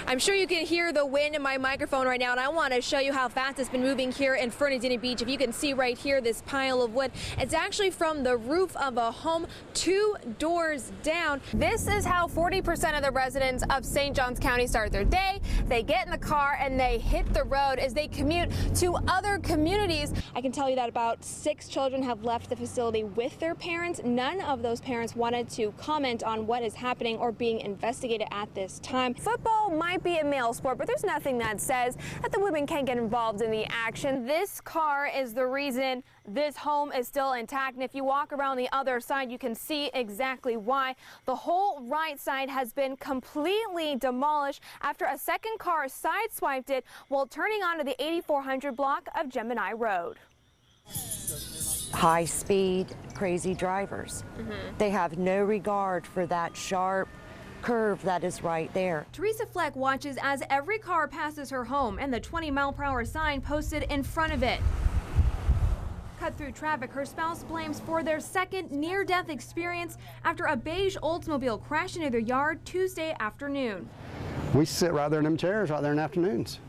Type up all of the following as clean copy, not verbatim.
I'm sure you can hear the wind in my microphone right now, and I want to show you how fast it's been moving here in Fernandina Beach. If you can see right here, this pile of wood, it's actually from the roof of a home 2 doors down. This is how 40% of the residents of St. Johns County start their day. They get in the car and they hit the road as they commute to other communities. I can tell you that about 6 children have left the facility with their parents. None of those parents wanted to comment on what is happening or being investigated at this time. Football might be a male sport, but there's nothing that says that the women can't get involved in the action. This car is the reason this home is still intact, and if you walk around the other side, you can see exactly why. The whole right side has been completely demolished after a second car sideswiped it while turning onto the 8400 block of Gemini Road. High-speed, crazy drivers. They have no regard for that sharp curve that is right there. Teresa Fleck watches as every car passes her home and the 20-mile-per-hour sign posted in front of it. Cut through traffic, her spouse blames for their second near-death experience after a beige Oldsmobile crashed into their yard Tuesday afternoon. We sit right there in them chairs right there in the afternoons.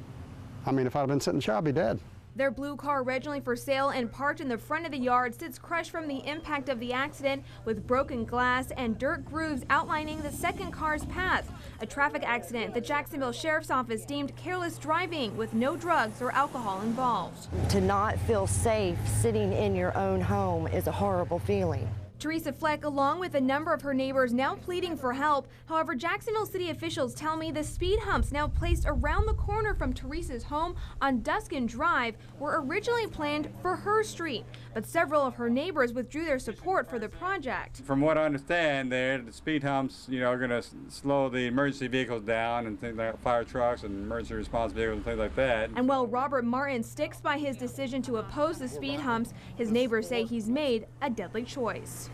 I mean, if I'd been sitting in the chair, I'd be dead. Their blue car, originally for sale and parked in the front of the yard, sits crushed from the impact of the accident with broken glass and dirt grooves outlining the second car's path. A traffic accident the Jacksonville Sheriff's Office deemed careless driving with no drugs or alcohol involved. To not feel safe sitting in your own home is a horrible feeling. Teresa Fleck, along with a number of her neighbors, now pleading for help. However, Jacksonville city officials tell me the speed humps now placed around the corner from Teresa's home on Duskin Drive were originally planned for her street. But several of her neighbors withdrew their support for the project. From what I understand, the speed humps, are going to slow the emergency vehicles down and things like fire trucks and emergency response vehicles and things like that. And while Robert Martin sticks by his decision to oppose the speed humps, his neighbors say he's made a deadly choice.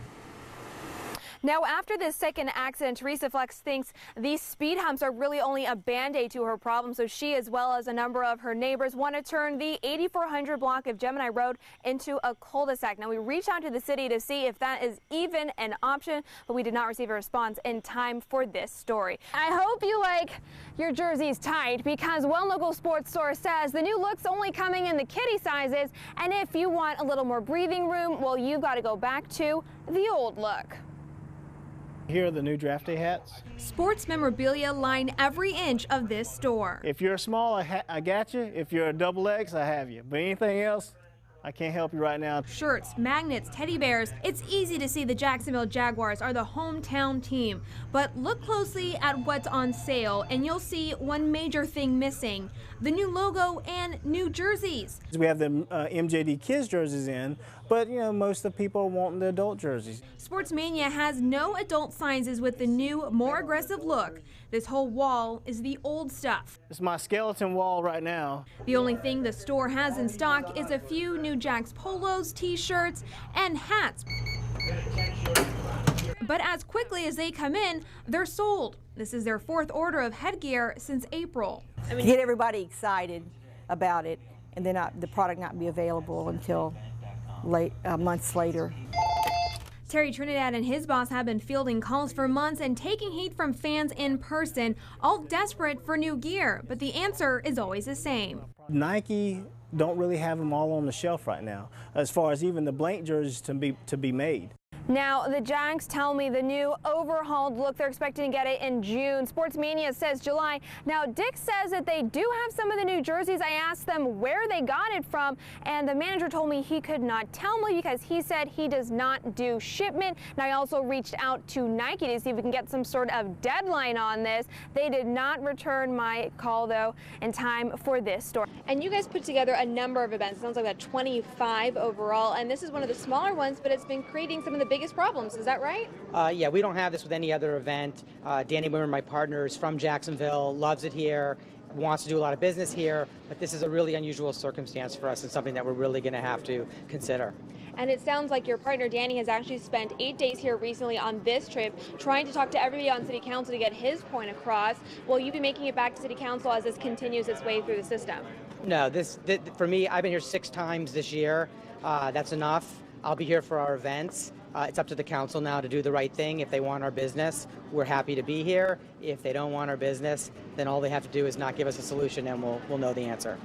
Now, after this second accident, Teresa Fleck thinks these speed humps are really only a band-aid to her problem, so she, as well as a number of her neighbors, want to turn the 8400 block of Gemini Road into a cul-de-sac. Now, we reached out to the city to see if that is even an option, but we did not receive a response in time for this story. I hope you like your jerseys tight, because one local sports store says the new look's only coming in the kiddie sizes, and if you want a little more breathing room, well, you've got to go back to the old look. Here are the new draft day hats. Sports memorabilia line every inch of this store. If you're small, I got you. If you're a double X, I have you. But anything else, I can't help you right now. Shirts, magnets, teddy bears. It's easy to see the Jacksonville Jaguars are the hometown team. But look closely at what's on sale and you'll see one major thing missing: the new logo and new jerseys. We have the MJD kids jerseys in, but most of the people want the adult jerseys. Sportsmania has no adult sizes with the new, more aggressive look. This whole wall is the old stuff. It's my skeleton wall right now. The only thing the store has in stock is a few new Jax polos, t-shirts, and hats. But as quickly as they come in, they're sold. This is their 4th order of headgear since April. Get everybody excited about it, and then the product not be available until months later. Terry Trinidad and his boss have been fielding calls for months and taking heat from fans in person, all desperate for new gear. But the answer is always the same. Nike don't really have them all on the shelf right now, as far as even the blank jerseys to be made. Now, the Jags tell me the new overhauled look, they're expecting to get it in June. Sportsmania says July. Now, Dick says that they do have some of the new jerseys. I asked them where they got it from, and the manager told me he could not tell me because he said he does not do shipment. Now, I also reached out to Nike to see if we can get some sort of deadline on this. They did not return my call, though, in time for this store. And you guys put together a number of events. It sounds like about 25 overall, and this is one of the smaller ones, but it's been creating some of the biggest problems. Is that right? Yeah, we don't have this with any other event. Danny Wimmer, my partner, is from Jacksonville, loves it here, wants to do a lot of business here, but this is a really unusual circumstance for us and something that we're really going to have to consider. And it sounds like your partner Danny has actually spent 8 days here recently on this trip trying to talk to everybody on City Council to get his point across. Will you be making it back to City Council as this continues its way through the system? No, for me, I've been here 6 times this year. That's enough. I'll be here for our events, It's up to the council now to do the right thing. If they want our business, we're happy to be here. If they don't want our business, then all they have to do is not give us a solution, and we'll know the answer.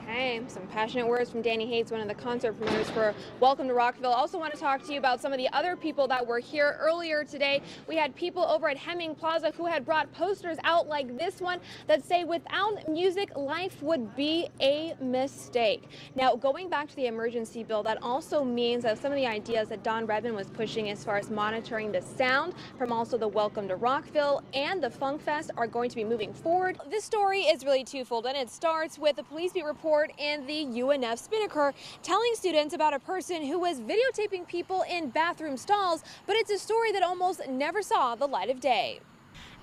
Okay, some passionate words from Danny Hayes, one of the concert promoters for Welcome to Rockville. Also want to talk to you about some of the other people that were here earlier today. We had people over at Hemming Plaza who had brought posters out like this one that say, "Without music, life would be a mistake." Now, going back to the emergency bill, that also means that some of the ideas that Don Redman was pushing as far as monitoring the sound from also the Welcome to Rockville and the Funk Fest are going to be moving forward. This story is really twofold, and it starts with a police beat report in the UNF Spinnaker telling students about a person who was videotaping people in bathroom stalls, but it's a story that almost never saw the light of day.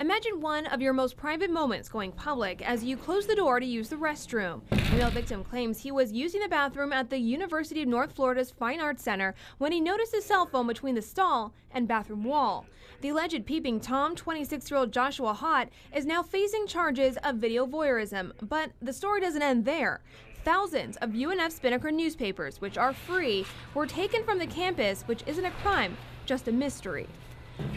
Imagine one of your most private moments going public as you close the door to use the restroom. The male victim claims he was using the bathroom at the University of North Florida's Fine Arts Center when he noticed a cell phone between the stall and bathroom wall. The alleged peeping Tom, 26-year-old Joshua Hott, is now facing charges of video voyeurism, but the story doesn't end there. Thousands of UNF Spinnaker newspapers, which are free, were taken from the campus, which isn't a crime, just a mystery.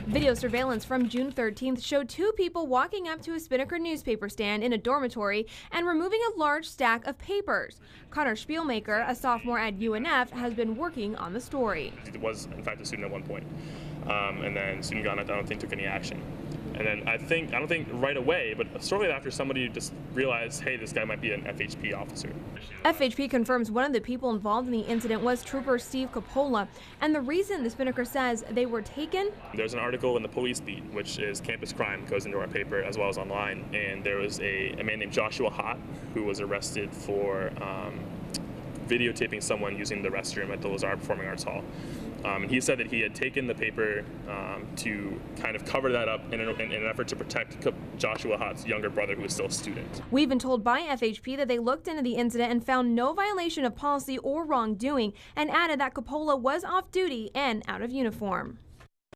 Video surveillance from June 13th showed two people walking up to a Spinnaker newspaper stand in a dormitory and removing a large stack of papers. Connor Spielmaker, a sophomore at UNF, has been working on the story. He was, in fact, a student at one point. And then student got, I don't think, took any action. And then I don't think right away, but shortly after, somebody just realized, hey, this guy might be an FHP officer. FHP confirms one of the people involved in the incident was Trooper Steve Coppola, and the reason the Spinnaker says they were taken. There's an article in the Police Beat, which is campus crime, goes into our paper as well as online, and there was a man named Joshua Hott who was arrested for videotaping someone using the restroom at the Lazard Performing Arts Hall. And he said that he had taken the paper to kind of cover that up in an effort to protect Joshua Hott's younger brother, who was still a student. We've been told by FHP that they looked into the incident and found no violation of policy or wrongdoing, and added that Coppola was off duty and out of uniform.